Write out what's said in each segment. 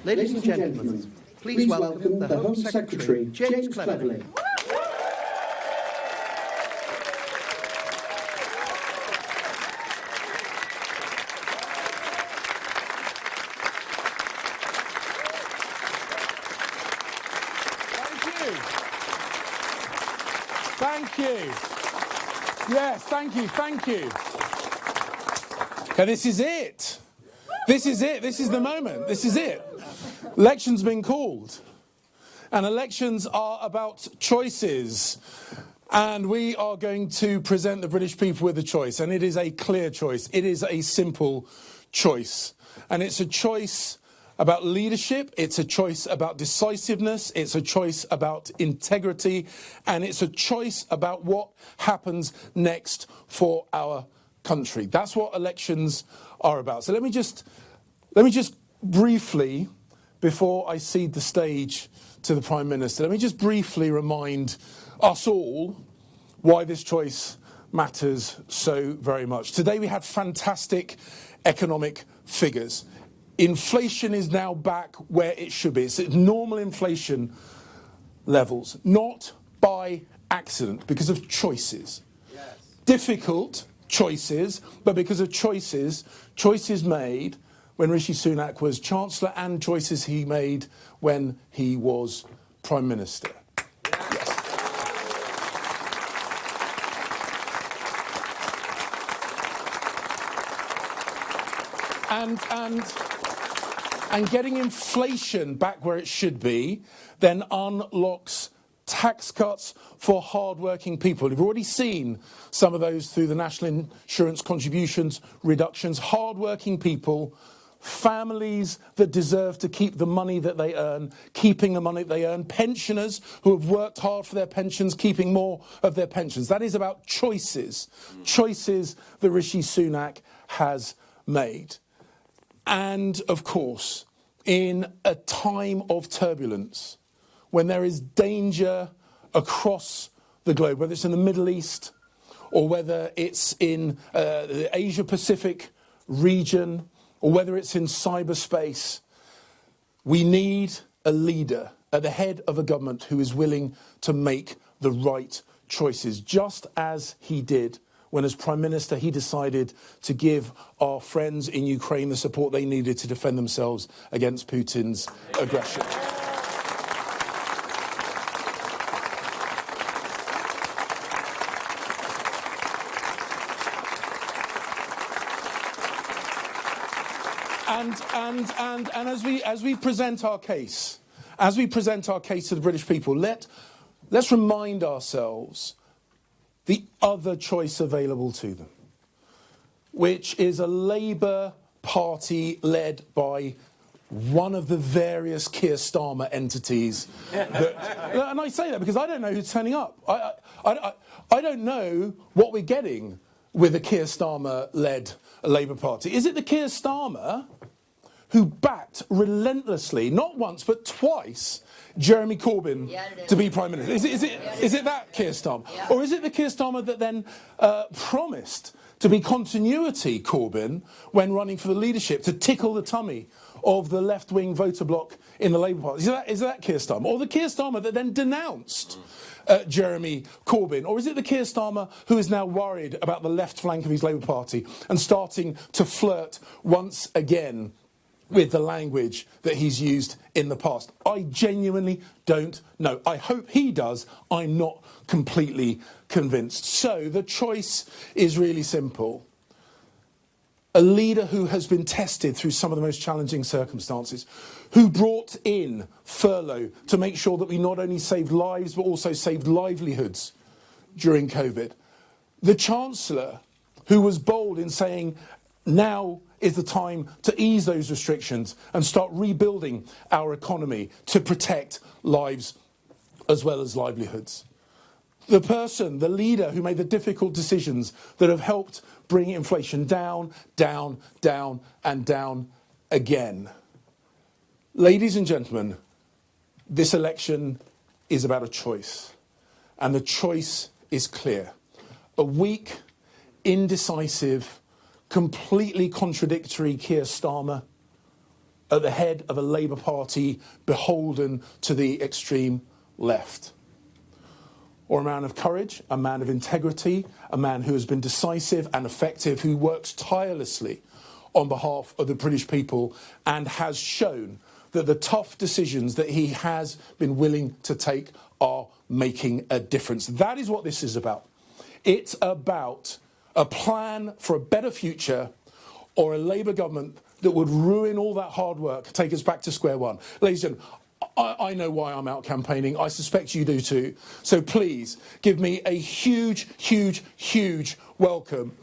Ladies and gentlemen, please welcome the Home Secretary, James Cleverly. Thank you. Yes, thank you. Okay, this is it. This is the moment. This is it. Elections been called. And elections are about choices. And we are going to present the British people with a choice. And it is a clear choice. It is a simple choice. And it's a choice about leadership, it's a choice about decisiveness, it's a choice about integrity, and it's a choice about what happens next for our country. That's what elections are about. So let me just briefly, before I cede the stage to the Prime Minister, let me just briefly remind us all why this choice matters so very much. Today we had fantastic economic figures. Inflation is now back where it should be. It's at normal inflation levels, not by accident, because of choices. Yes. Difficult choices, but because of choices made when Rishi Sunak was Chancellor and choices he made when he was Prime Minister. Yes. And getting inflation back where it should be then unlocks tax cuts for hard-working people. You've already seen some of those through the national insurance contributions reductions. Hard-working people, families that deserve to keep the money that they earn, keeping the money they earn, pensioners who have worked hard for their pensions, keeping more of their pensions. That is about choices that Rishi Sunak has made. And, of course, in a time of turbulence, when there is danger across the globe, whether it's in the Middle East or whether it's in the Asia-Pacific region or whether it's in cyberspace, we need a leader at the head of a government who is willing to make the right choices, just as he did when as Prime Minister he decided to give our friends in Ukraine the support they needed to defend themselves against Putin's aggression. And as we present our case, to the British people, let's remind ourselves the other choice available to them, which is a Labour Party led by one of the various Keir Starmer entities. And I say that because I don't know who's turning up. I don't know what we're getting with a Keir Starmer-led Labour Party. Is it the Keir Starmer who backed relentlessly, not once but twice, Jeremy Corbyn to be Prime Minister? Is it that Keir Starmer? Yeah. Or is it the Keir Starmer that then promised to be continuity Corbyn when running for the leadership, to tickle the tummy of the left-wing voter bloc in the Labour Party? Is that Keir Starmer? Or the Keir Starmer that then denounced Jeremy Corbyn? Or is it the Keir Starmer who is now worried about the left flank of his Labour Party and starting to flirt once again with the language that he's used in the past? I genuinely don't know. I hope he does. I'm not completely convinced. So the choice is really simple. A leader who has been tested through some of the most challenging circumstances, who brought in furlough to make sure that we not only saved lives but also saved livelihoods during COVID. The Chancellor who was bold in saying now is the time to ease those restrictions and start rebuilding our economy to protect lives as well as livelihoods. The leader who made the difficult decisions that have helped bring inflation down, down, down and down again. Ladies and gentlemen, this election is about a choice, and the choice is clear. A weak, indecisive, completely contradictory Keir Starmer, at the head of a Labour Party beholden to the extreme left. Or a man of courage, a man of integrity, a man who has been decisive and effective, who works tirelessly on behalf of the British people and has shown that the tough decisions that he has been willing to take are making a difference. That is what this is about. It's about a plan for a better future, or a Labour government that would ruin all that hard work, take us back to square one. Ladies and gentlemen, I know why I'm out campaigning. I suspect you do too. So please give me a huge, huge, huge welcome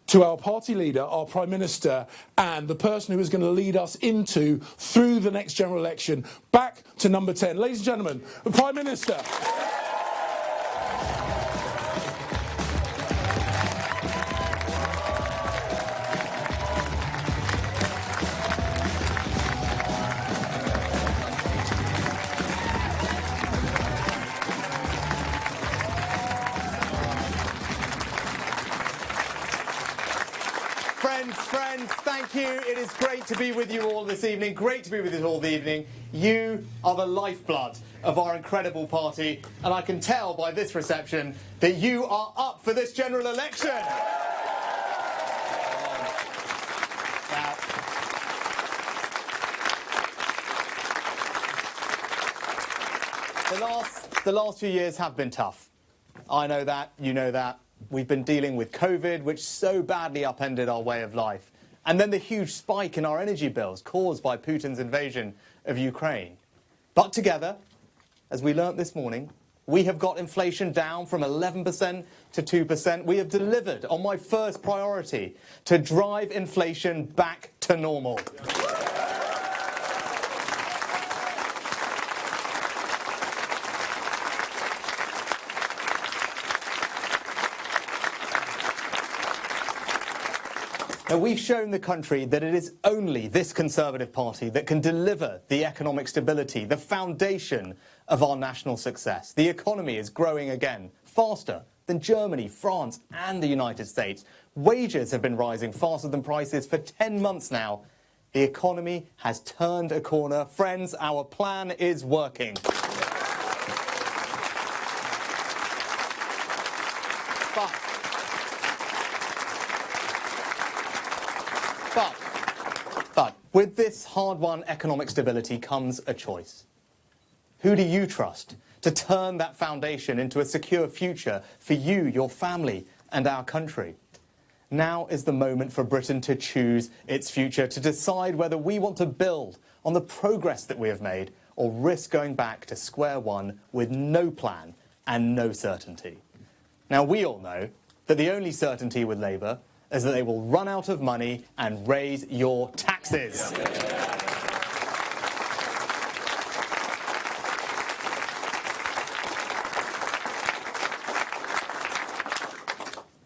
to our party leader, our Prime Minister, and the person who is going to lead us through the next general election, back to number 10. Ladies and gentlemen, the Prime Minister. Friends, thank you. It is great to be with you all this evening. Great to be with you all the evening. You are the lifeblood of our incredible party, and I can tell by this reception that you are up for this general election. Now, the last few years have been tough. I know that, you know that. We've been dealing with COVID, which so badly upended our way of life. And then the huge spike in our energy bills caused by Putin's invasion of Ukraine. But together, as we learnt this morning, we have got inflation down from 11% to 2%. We have delivered on my first priority, to drive inflation back to normal. Now, we've shown the country that it is only this Conservative Party that can deliver the economic stability, the foundation of our national success. The economy is growing again, faster than Germany, France and the United States. Wages have been rising faster than prices for 10 months now. The economy has turned a corner. Friends, our plan is working. But with this hard-won economic stability comes a choice. Who do you trust to turn that foundation into a secure future for you, your family, and our country? Now is the moment for Britain to choose its future, to decide whether we want to build on the progress that we have made or risk going back to square one with no plan and no certainty. Now, we all know that the only certainty with Labour is that they will run out of money and raise your taxes.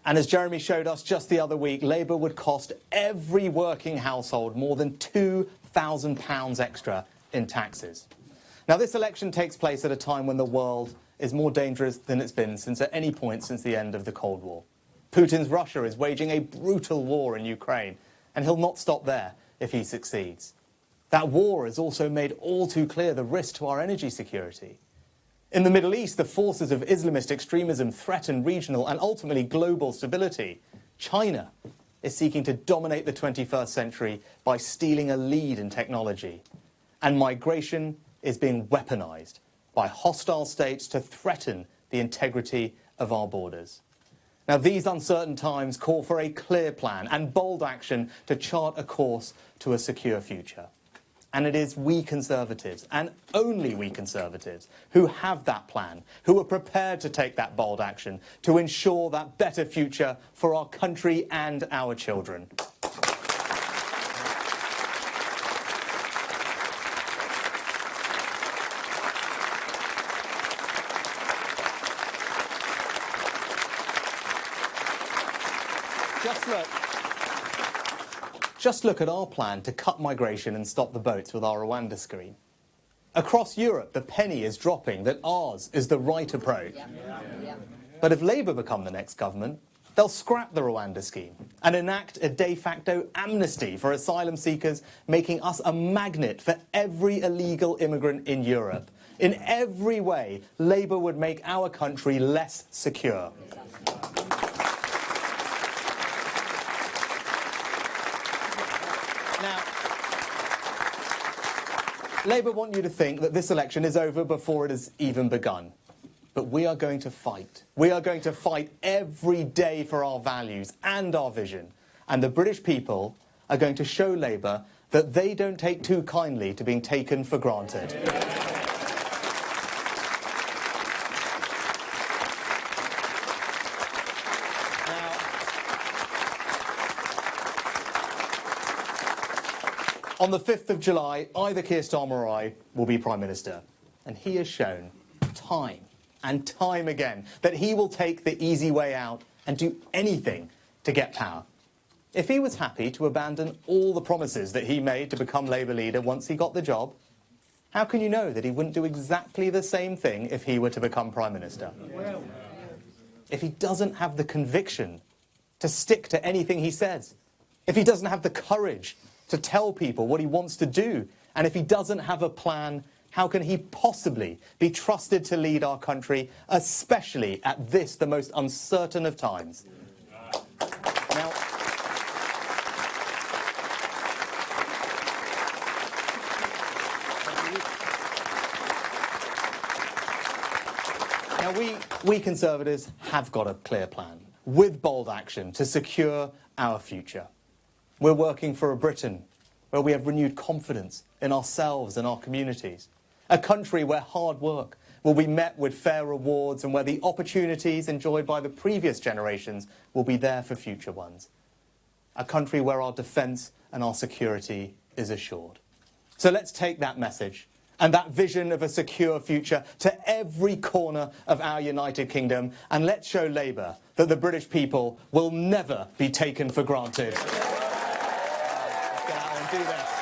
And as Jeremy showed us just the other week, Labour would cost every working household more than £2,000 extra in taxes. Now, this election takes place at a time when the world is more dangerous than it's been at any point since the end of the Cold War. Putin's Russia is waging a brutal war in Ukraine, and he'll not stop there if he succeeds. That war has also made all too clear the risk to our energy security. In the Middle East, the forces of Islamist extremism threaten regional and ultimately global stability. China is seeking to dominate the 21st century by stealing a lead in technology. And migration is being weaponized by hostile states to threaten the integrity of our borders. Now, these uncertain times call for a clear plan and bold action to chart a course to a secure future. And it is we Conservatives, and only we Conservatives, who have that plan, who are prepared to take that bold action to ensure that better future for our country and our children. Just look at our plan to cut migration and stop the boats with our Rwanda scheme. Across Europe, the penny is dropping that ours is the right approach. But if Labour become the next government, they'll scrap the Rwanda scheme and enact a de facto amnesty for asylum seekers, making us a magnet for every illegal immigrant in Europe. In every way, Labour would make our country less secure. Now, Labour want you to think that this election is over before it has even begun. But we are going to fight. We are going to fight every day for our values and our vision. And the British people are going to show Labour that they don't take too kindly to being taken for granted. Now, on the 5th of July, either Keir Starmer or I will be Prime Minister. And he has shown time and time again that he will take the easy way out and do anything to get power. If he was happy to abandon all the promises that he made to become Labour leader once he got the job, how can you know that he wouldn't do exactly the same thing if he were to become Prime Minister? If he doesn't have the conviction to stick to anything he says, if he doesn't have the courage to tell people what he wants to do, and if he doesn't have a plan, how can he possibly be trusted to lead our country, especially at this, the most uncertain of times? Now, we Conservatives have got a clear plan, with bold action, to secure our future. We're working for a Britain where we have renewed confidence in ourselves and our communities. A country where hard work will be met with fair rewards and where the opportunities enjoyed by the previous generations will be there for future ones. A country where our defence and our security is assured. So let's take that message and that vision of a secure future to every corner of our United Kingdom, and let's show Labour that the British people will never be taken for granted. Let's get out and do this.